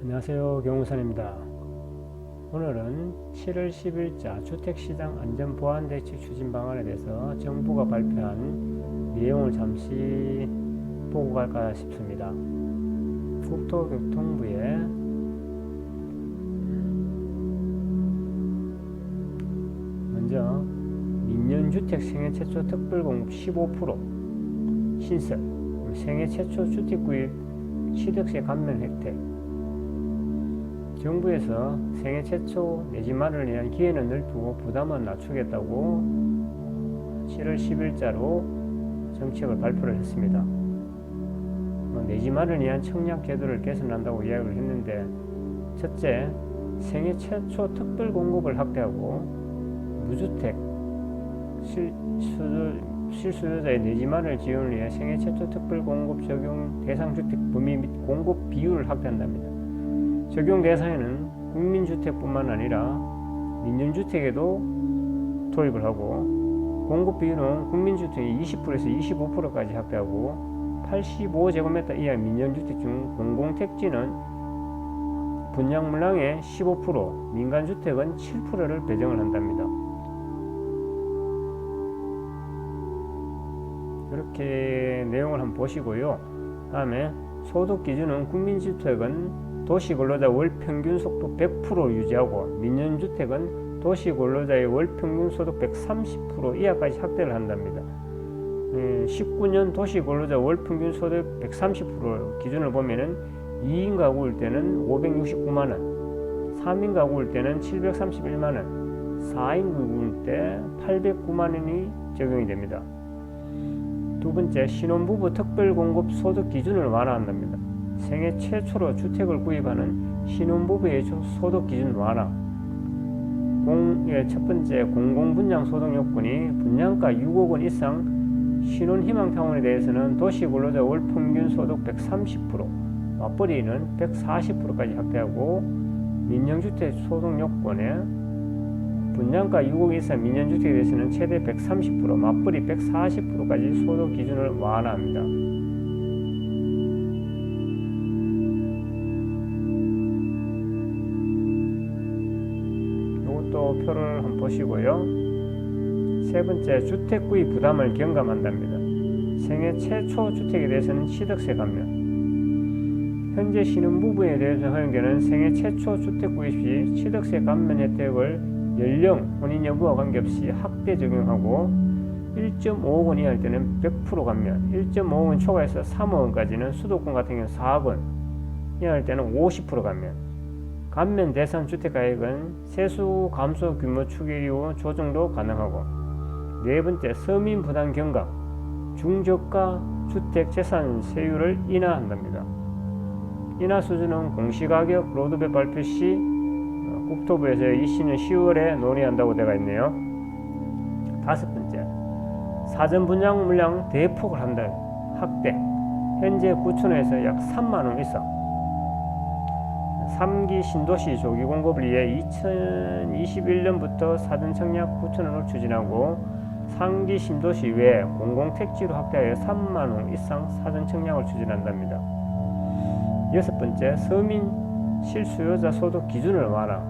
안녕하세요, 경우선입니다. 오늘은 7월 10일자 주택시장 안전보안대책 추진 방안에 대해서 정부가 발표한 내용을 잠시 보고 갈까 싶습니다. 국토교통부에 먼저 민연주택 생애 최초 특별공급 15% 신설, 생애 최초 주택구입 취득세 감면 혜택. 정부에서 생애 최초 내 집 마련을 위한 기회는 넓히고 부담은 낮추겠다고 7월 10일자로 정책을 발표를 했습니다. 내 집 마련을 위한 청약 제도를 개선한다고 이야기를 했는데, 첫째, 생애 최초 특별 공급을 확대하고 무주택 실수요자의 내 집 마련을 지원을 위해 생애 최초 특별 공급 적용 대상 주택 범위 및 공급 비율을 확대한답니다. 적용 대상에는 국민주택뿐만 아니라 민연주택에도 도입을 하고, 공급 비율은 국민주택의 20%에서 25%까지 확대하고, 85제곱미터 이하 민연주택 중 공공택지는 분양물량의 15%, 민간주택은 7%를 배정을 한답니다. 이렇게 내용을 한번 보시고요. 다음에 소득 기준은 국민주택은 도시근로자 월평균 속도 100% 유지하고, 민연주택은 도시근로자의 월평균 소득 130% 이하까지 확대를 한답니다. 19년 도시근로자 월평균 소득 130% 기준을 보면은 2인 가구일 때는 569만원, 3인 가구일 때는 731만원, 4인 가구일 때 809만원이 적용이 됩니다. 두 번째, 신혼부부 특별공급 소득 기준을 완화한답니다. 생애 최초로 주택을 구입하는 신혼부부의 소득 기준 완화. 첫 번째, 공공분양 소득 요건이 분양가 6억 원 이상 신혼희망타운에 대해서는 도시근로자 월평균 소득 130%, 맞벌이는 140%까지 확대하고, 민영주택 소득 요건에 분양가 6억 이상 민연주택에 대해서는 최대 130%, 맞벌이 140%까지 소득 기준을 완화합니다. 이것도 표를 한번 보시고요. 세 번째, 주택 구입 부담을 경감한답니다. 생애 최초 주택에 대해서는 취득세 감면. 현재 신혼부부에 대해서 허용되는 생애 최초 주택 구입 시 취득세 감면 혜택을 연령, 혼인 여부와 관계없이 확대 적용하고, 1.5억 원 이하일 때는 100% 감면, 1.5억 원 초과해서 3억 원까지는 수도권 같은 경우 4억 원 이하일 때는 50% 감면. 감면 대상 주택가액은 세수 감소 규모 추계 이후 조정도 가능하고. 네 번째, 서민 부담 경감, 중저가 주택 재산 세율을 인하한답니다. 인하 수준은 공시가격 로드맵 발표 시 국토부에서 20년 10월에 논의한다고 되어 있네요. 다섯 번째, 사전 분양 물량 대폭을 한다. 확대. 현재 9천호에서 약 3만원 이상. 3기 신도시 조기 공급을 위해 2021년부터 사전 청약 9천호를 추진하고, 3기 신도시 외에 공공택지로 확대하여 3만원 이상 사전 청약을 추진한답니다. 여섯 번째, 서민 실수요자 소득 기준을 완화.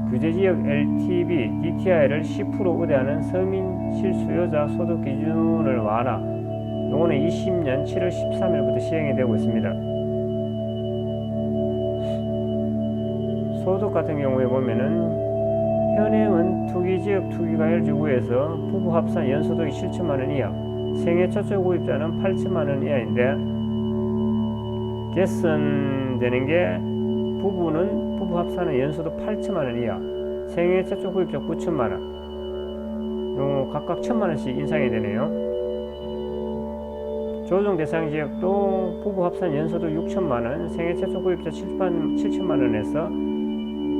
규제지역 LTV, DTI를 10% 우대하는 서민 실수요자 소득 기준을 완화. 요거는 20년 7월 13일부터 시행이 되고 있습니다. 소득 같은 경우에 보면은 현행은 투기지역 투기과열지구에서 부부 합산 연소득이 7천만원 이하, 생애 최초 구입자는 8천만원 이하인데, 개선되는 게 부부 합산은 연소득 8천만원 이하, 생애 최초 구입자 9천만원, 각각 1천만원씩 인상이 되네요. 조정 대상 지역도 부부 합산 연소득 6천만원, 생애 최초 구입자 7천만원에서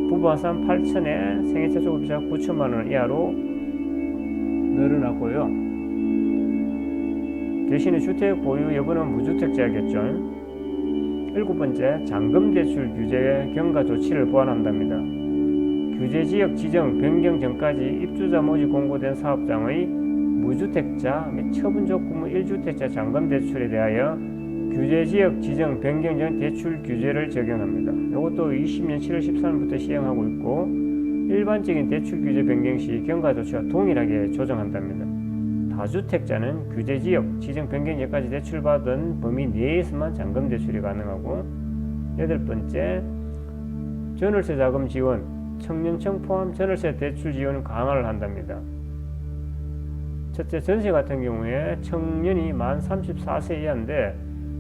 부부 합산 8천에 생애 최초 구입자 9천만원 이하로 늘어났고요. 대신에 주택 보유 여부는 무주택자겠죠. 일곱 번째, 잔금 대출 규제 경과 조치를 보완한답니다. 규제 지역 지정 변경 전까지 입주자 모집 공고된 사업장의 무주택자 및 처분적 구무 1주택자 잔금 대출에 대하여 규제지역 지정 변경 전 대출 규제를 적용합니다. 이것도 20년 7월 13일부터 시행하고 있고, 일반적인 대출 규제 변경 시 경과 조치와 동일하게 조정한답니다. 다주택자는 규제지역 지정 변경제까지 대출받은 범위 내에서만 잔금 대출이 가능하고, 8번째, 전월세 자금 지원, 청년층 포함 전월세 대출 지원은 강화를 한답니다. 첫째, 전세 같은 경우에 청년이 만 34세 이하인데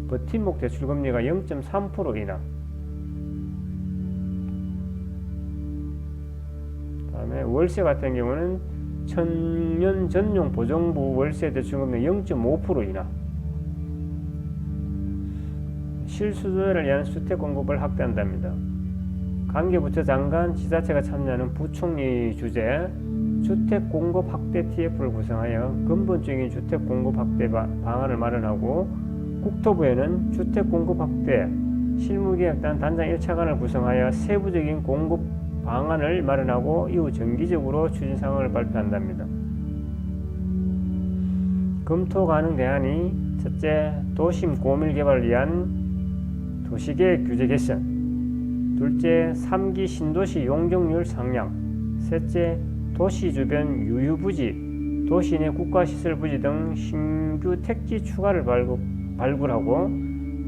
버팀목 대출금리가 0.3% 이나, 다음에 월세 같은 경우는 청년 전용 보정부 월세 대출금리 0.5% 이나, 실수요자를 위한 주택 공급을 확대한답니다. 관계부처 장관, 지자체가 참여하는 부총리 주재 주택 공급 확대 TF를 구성하여 근본적인 주택 공급 확대 방안을 마련하고, 국토부에는 주택 공급 확대 실무계획단 단장 1차관을 구성하여 세부적인 공급 방안을 마련하고 이후 정기적으로 추진 사항을 발표한답니다. 검토 가능 대안이 첫째, 도심 고밀 개발을 위한 도시계획 규제 개선, 둘째, 3기 신도시 용적률 상향, 셋째, 도시 주변 유휴부지, 도시 내 국가시설부지 등 신규 택지 추가를 발굴하고,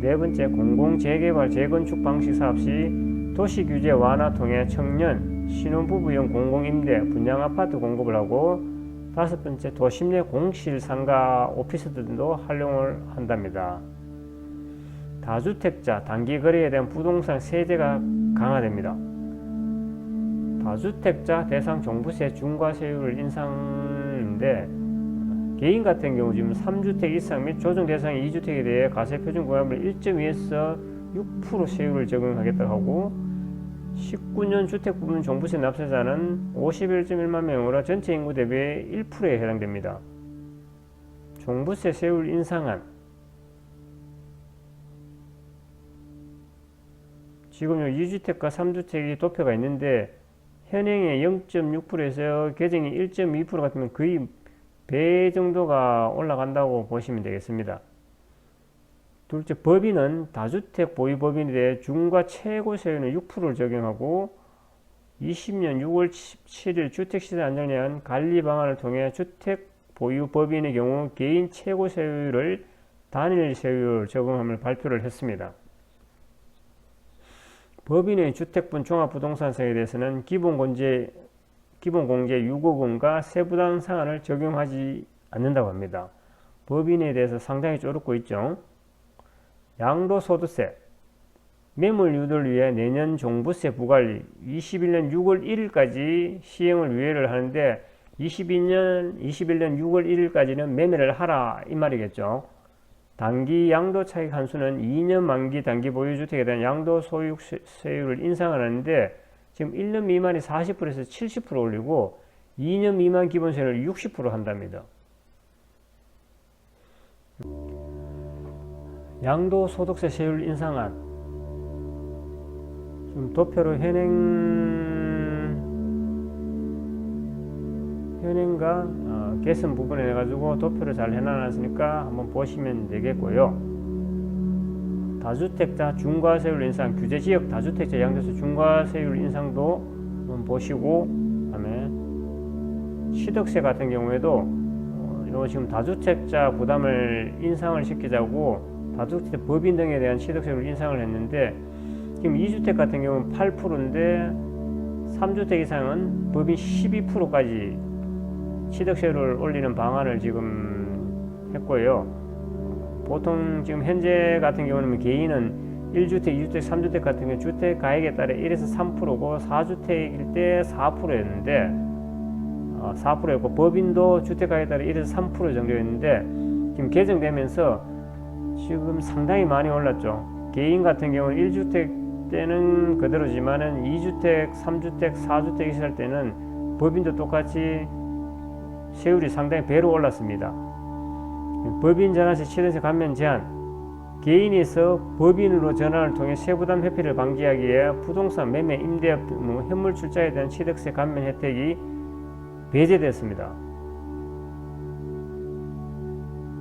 네 번째, 공공재개발 재건축 방식 사업 시 도시규제 완화 통해 청년, 신혼부부용 공공임대, 분양아파트 공급을 하고, 다섯 번째, 도심 내 공실, 상가, 오피스 등도 활용을 한답니다. 다주택자, 단기거래에 대한 부동산 세제가 강화됩니다. 다주택자 대상 종부세 중과세율을 인상인데, 개인 같은 경우 지금 3주택 이상 및 조정 대상 2주택에 대해 가세표준고가율을 1.2에서 6% 세율을 적용하겠다고 하고, 19년 주택부분 종부세 납세자는 51.1만 명으로 전체 인구 대비 1%에 해당됩니다. 종부세 세율 인상안, 지금 2주택과 3주택이 도표가 있는데 현행의 0.6%에서 개정이 1.2% 같으면 거의 배 정도가 올라간다고 보시면 되겠습니다. 둘째, 법인은 다주택 보유 법인에 대해 중과 최고 세율은 6%를 적용하고, 20년 6월 17일 주택시세 안정을 위한 관리 방안을 통해 주택 보유 법인의 경우 개인 최고 세율을 단일 세율 적용함을 발표를 했습니다. 법인의 주택분 종합부동산세에 대해서는 기본공제 유고금과 세부담 상한을 적용하지 않는다고 합니다. 법인에 대해서 상당히 쪼르고 있죠. 양도소득세, 매물 유도를 위해 내년 종부세 부과를 21년 6월 1일까지 시행을 유예를 하는데, 21년 6월 1일까지는 매매를 하라 이 말이겠죠. 단기 양도 차익 한수는 2년 만기 단기 보유주택에 대한 양도 소득세율을 인상을 하는데, 지금 1년 미만이 40%에서 70% 올리고 2년 미만 기본세율을 60% 한답니다. 양도소득세 세율 인상안, 지금 도표로 현행과 개선 부분에 해가지고 도표를 잘 해놨으니까 한번 보시면 되겠고요. 다주택자 중과세율 인상, 규제지역 다주택자 양도세 중과세율 인상도 한번 보시고, 그다음에 취득세 같은 경우에도 요 지금 다주택자 부담을 인상을 시키자고 다주택 법인 등에 대한 취득세율을 인상을 했는데, 지금 2주택 같은 경우는 8%인데 3주택 이상은 법인 12%까지 취득세율을 올리는 방안을 지금 했고요. 보통 지금 현재 같은 경우는 개인은 1주택, 2주택, 3주택 같은 경우 주택 가액에 따라 1에서 3%고 4주택일 때 4%였는데 4%였고, 법인도 주택 가액에 따라 1에서 3% 정도였는데 지금 개정되면서 지금 상당히 많이 올랐죠. 개인 같은 경우는 1주택 때는 그대로지만은 2주택, 3주택, 4주택 있을 때는 법인도 똑같이 세율이 상당히 배로 올랐습니다. 법인 전환시 취득세 감면 제한, 개인에서 법인으로 전환을 통해 세부담 회피를 방지하기 위해 부동산 매매, 임대업 등 현물 출자에 대한 취득세 감면 혜택이 배제됐습니다.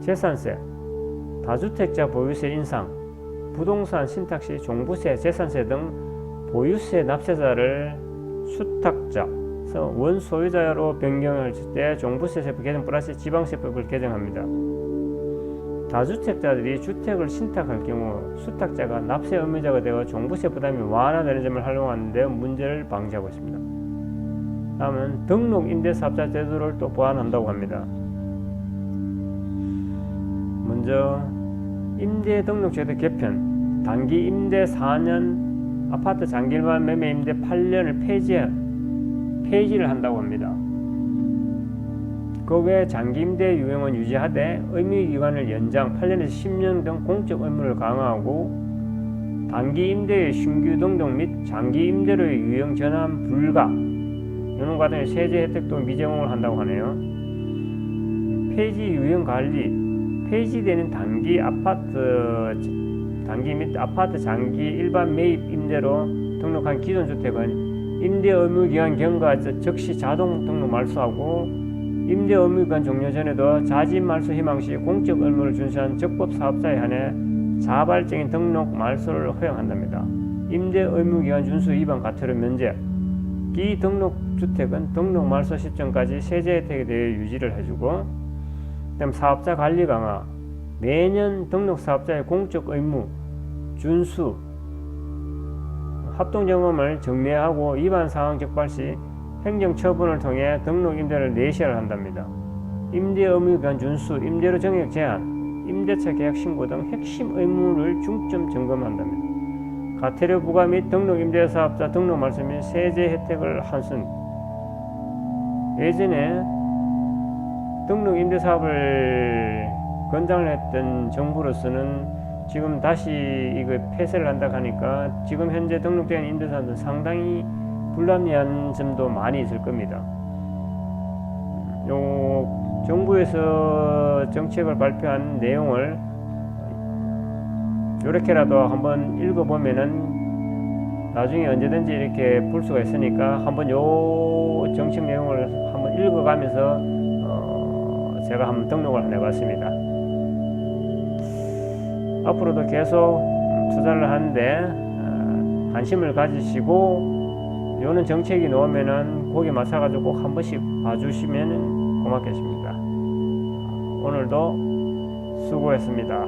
재산세, 다주택자 보유세 인상, 부동산 신탁 시 종부세, 재산세 등 보유세 납세자를 수탁자, 원소유자로 변경할 때 종부세세법 개정 플러스 지방세법을 개정합니다. 다주택자들이 주택을 신탁할 경우 수탁자가 납세 의무자가 되어 종부세 부담이 완화되는 점을 활용하는 데 문제를 방지하고 있습니다. 다음은 등록 임대사업자 제도를 또 보완한다고 합니다. 먼저 임대 등록 제도 개편, 단기 임대 4년, 아파트 장기 일반 매매 임대 8년을 폐지를 한다고 합니다. 그 외 장기 임대 유형은 유지하되 의무기간을 연장 8년에서 10년 등 공적 의무를 강화하고 단기 임대의 신규 등록 및 장기 임대료의 유형 전환 불가, 이런 과정에 세제 혜택도 미제공을 한다고 하네요. 폐지 유형 관리, 폐지되는 단기 및 아파트 장기 일반 매입 임대로 등록한 기존 주택은 임대 의무기간 경과 즉시 자동 등록 말소하고 임대 의무기간 종료 전에도 자진 말소 희망 시 공적 의무를 준수한 적법 사업자에 한해 자발적인 등록 말소를 허용한답니다. 임대 의무기간 준수 위반 과태료 면제, 비등록 주택은 등록 말소 시점까지 세제 혜택에 대해 유지를 해주고, 그다음 사업자 관리 강화, 매년 등록 사업자의 공적 의무 준수, 합동점검을 정례하고 위반 사항 적발 시 행정처분을 통해 등록 임대를 내시를 한답니다. 임대 의무기간 준수, 임대료 정액 제한, 임대차 계약 신고 등 핵심 의무를 중점 점검한답니다. 과태료 부과 및 등록 임대사업자 등록 말소 및 세제 혜택을 환수. 예전에 등록 임대사업을 권장을 했던 정부로서는 지금 다시 이거 폐쇄를 한다고 하니까 지금 현재 등록된 임대사업은 상당히 불합리한 점도 많이 있을 겁니다. 요 정부에서 정책을 발표한 내용을 이렇게라도 한번 읽어보면은 나중에 언제든지 이렇게 볼 수가 있으니까 한번 요 정책 내용을 한번 읽어가면서 제가 한번 등록을 해봤습니다. 앞으로도 계속 투자를 하는데 관심을 가지시고 요는 정책이 나오면은 거기에 맞춰가지고 꼭 한 번씩 봐주시면 고맙겠습니다. 오늘도 수고했습니다.